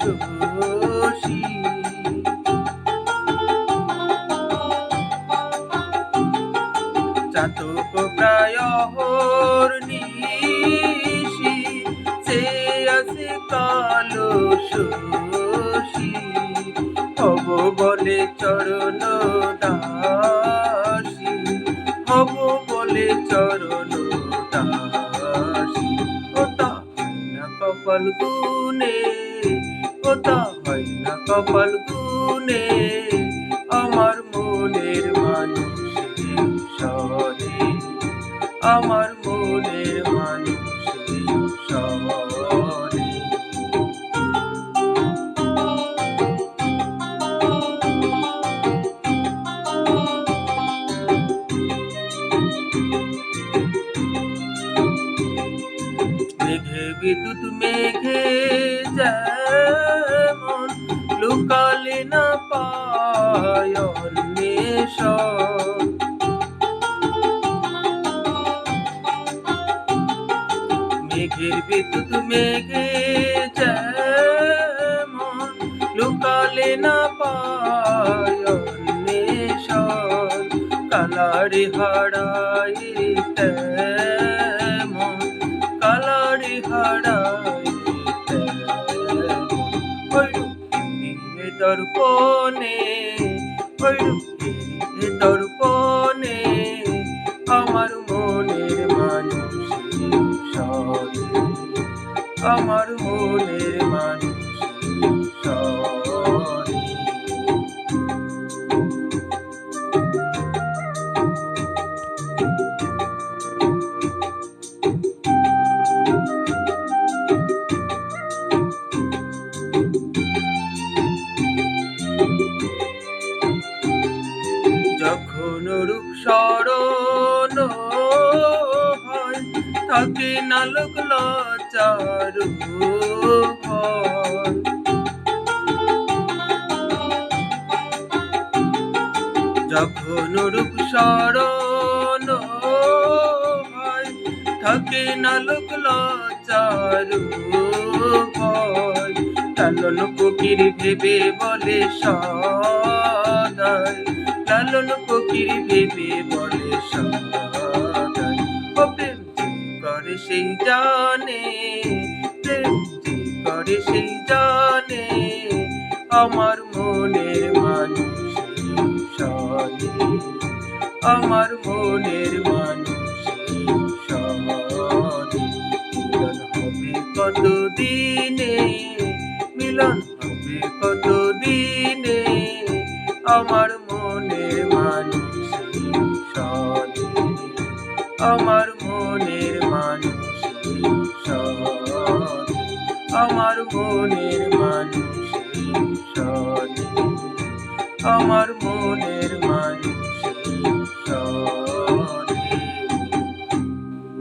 শশী চাতক প্রায় অহর্নিশি সে আছে কালো শশী হব বলে চরণ দাসী হব বলে চরণ দাসী ওটা হয় না কপাল গুনে ওটা হয় না কপাল গুনে আমার মনের মানুষের সনে আমার মনের মানুষের সনে মেঘে বিদ্যুৎ মেঘে যেমন লুকালে না পায় অন্বেষণ মেঘের বিদ্যুৎ মেঘে যেমন লুকালে না পায় অন্বেষণ কালারে হারায় তেমন কালারে হারায় ওই দর্পণে ওই দর্পণে আমার মনের মানুষের সনে আমার মনের মানুষের সনে যখন রূপ স্মরণ হয় থাকে না লোক লজ্জার ভয় যখন রূপ স্মরণ হয় থাকে না লোক লজ্জার ভয় লালন ফকির ভেবে বলে সদাই লালন ফকির ভেবে বলে সদাই ও প্রেম যে করে সেই জানে প্রেম যে করে সেই জানে আমার মনের মানুষের সনে আমার মনের মানুষের সনে মিলন হবে কতদিনে মিলন হবে কতদিনে আমার মনের মানুষের সনে আমার মনের মানুষের সনে আমার মনের মানুষের সনে আমার মনের মানুষ